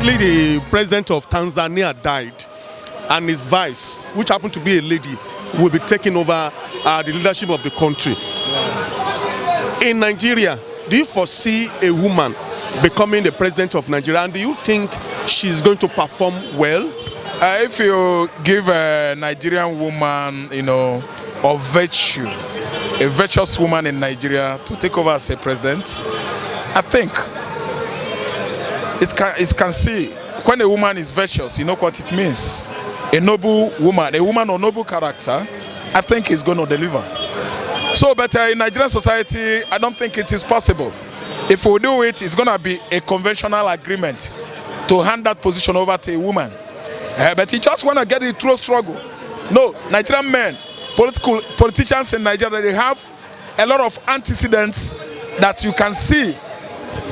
Recently, the president of Tanzania died, and his vice, which happened to be a lady, will be taking over the leadership of the country. In Nigeria, do you foresee a woman becoming the president of Nigeria, and do you think she's going to perform well? If you give a Nigerian woman, of virtue, a virtuous woman in Nigeria to take over as a president, I think it can see when a woman is virtuous, you know what it means. A noble woman, a woman of noble character, I think is going to deliver. So, but in Nigerian society, I don't think it is possible. If we do it, it's going to be a conventional agreement to hand that position over to a woman. But you just want to get it through struggle. No, Nigerian men, politicians in Nigeria, they have a lot of antecedents that you can see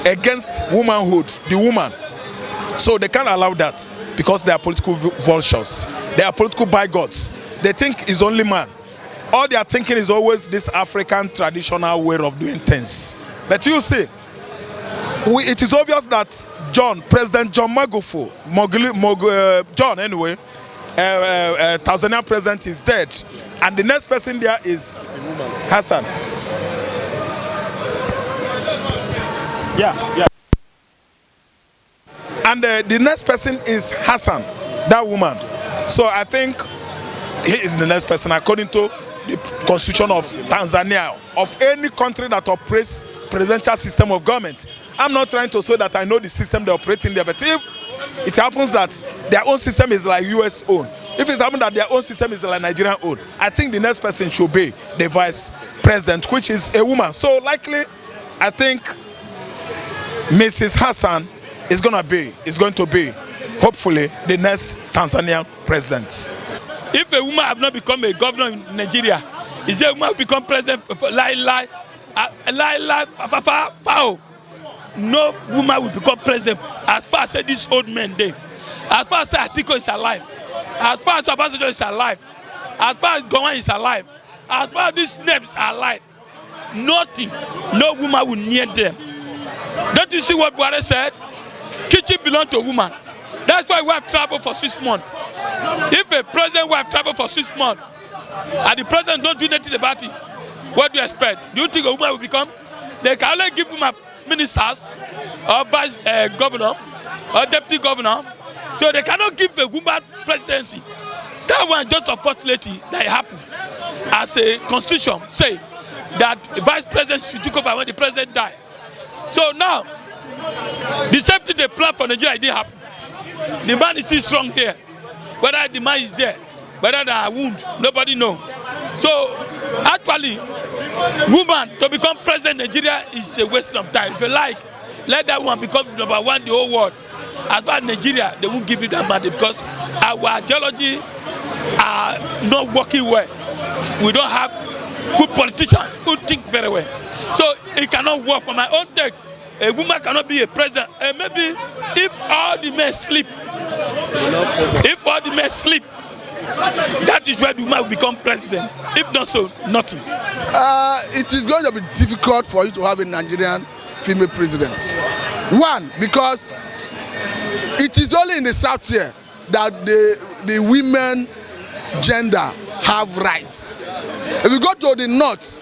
against womanhood, the woman. So they can't allow that because they are political vultures. They are political bigots. They think it's only man. All they are thinking is always this African traditional way of doing things. But you see, it is obvious that President John Magufuli, Tanzanian president, is dead. And the next person there is Hassan. Yeah. And the next person is Hassan, that woman. So I think he is the next person according to the constitution of Tanzania, of any country that operates presidential system of government. I'm not trying to say that I know the system they operate in there, but if it happens that their own system is like US own, if it happens that their own system is like Nigerian own, I think the next person should be the vice president, which is a woman. So likely, I think Mrs. Hassan is going to be, hopefully, the next Tanzanian president. If a woman have not become a governor in Nigeria, is a woman become president? No woman will become president as far as this old man there. As far as Atiko is alive, as far as Obasanjo is alive, as far as Gowon is alive, as far as these names are alive, nothing, no woman will near them. Don't you see what Buhari said? Kitchen belongs to a woman. That's why we have traveled for 6 months. If a president will have traveled for 6 months, and the president don't do anything about it, what do you expect? Do you think a woman will become? They can only give women ministers, or vice governor, or deputy governor. So they cannot give a woman presidency. That one just unfortunately that happened. As a constitution say that the vice president should take over when the president died. So now, the same thing they plan for Nigeria didn't happen. The man is still strong there. Whether the man is there, whether they are wound, nobody knows. So actually, woman to become president in Nigeria is a waste of time. If you like, let that one become #1 in the whole world. As far as Nigeria, they won't give you that mandate because our ideology are not working well. We don't have good politicians who think very well. So it cannot work. For my own take, a woman cannot be a president. And maybe if all the men sleep, that is where the woman will become president. If not so, nothing. It is going to be difficult for you to have a Nigerian female president. One, because it is only in the South here that the women gender have rights. If you go to the North,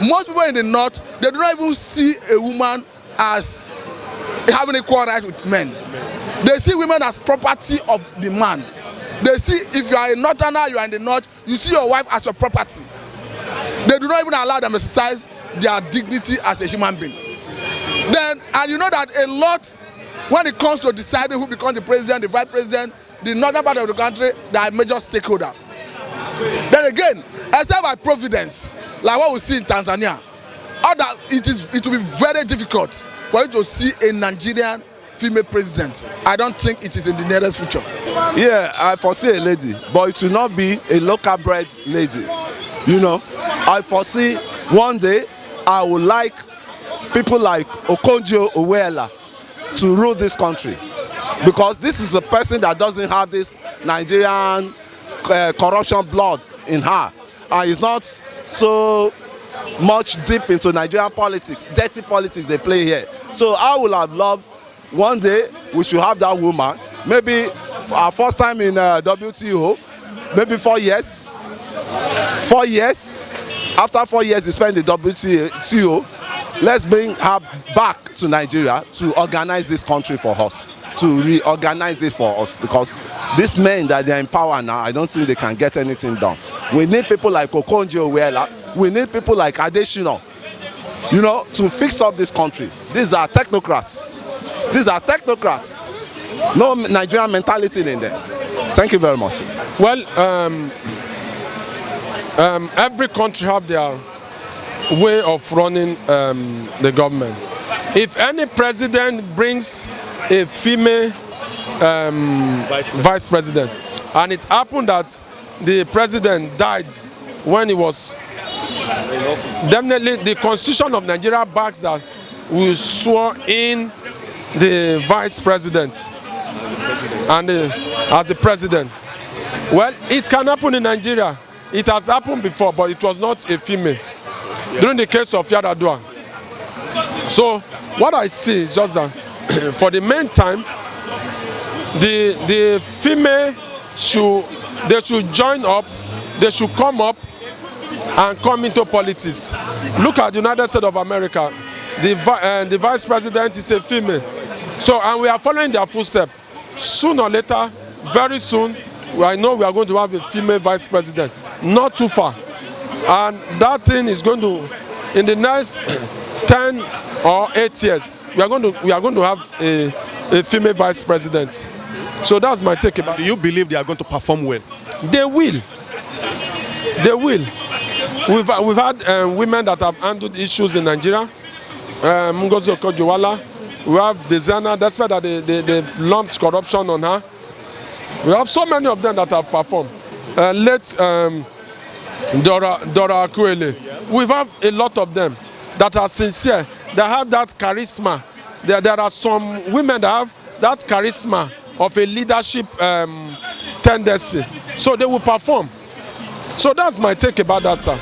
most people in the North, they do not even see a woman as having equal rights with men. They see women as property of the man. They see if you are a Northerner, you are in the North, you see your wife as your property. They do not even allow them to exercise their dignity as a human being. Then, and you know that a lot, when it comes to deciding who becomes the president, the vice president, the northern part of the country, they are major stakeholder. Then again, except by providence, like what we see in Tanzania, it will be very difficult for you to see a Nigerian female president. I don't think it is in the nearest future. Yeah, I foresee a lady, but it will not be a local bred lady. You know, I foresee one day I would like people like Okonjo-Iweala to rule this country, because this is a person that doesn't have this Nigerian corruption blood in her, and is not so much deep into Nigerian politics, dirty politics they play here. So I would have loved one day we should have that woman. Maybe our first time in WTO, maybe 4 years. 4 years. After 4 years, we spend the WTO. Let's bring her back to Nigeria to organize this country for us, to reorganize it for us, because these men that they're in power now, I don't think they can get anything done. We need people like Okonjo-Iweala. We need people like Adesina, you know, to fix up this country. These are technocrats. These are technocrats. No Nigerian mentality in there. Thank you very much. Well, every country have their way of running the government. If any president brings a female vice president, and it happened that the president died when he was definitely, the constitution of Nigeria backs that we swore in the vice president and as the president. Well, it can happen in Nigeria. It has happened before, but it was not a female. During the case of Yaradua. So what I see is just that for the meantime, the female should join up, they should come up and come into politics. Look at the United States of America. The vice president is a female. So, and we are following their footsteps. Sooner or later, very soon, I know we are going to have a female vice president. Not too far. And that thing is going to, in the next 10 or 8 years, we are going to have a female vice president. So that's my take about it. Do you believe they are going to perform well? They will. They will. We've had women that have handled issues in Nigeria. Ngozi Okonjo-Iweala. We have Tanzania, despite that they lumped corruption on her. We have so many of them that have performed. Late Dora Akuele. We have a lot of them that are sincere. They have that charisma. There are some women that have that charisma of a leadership tendency. So they will perform. So that's my take about that, sir.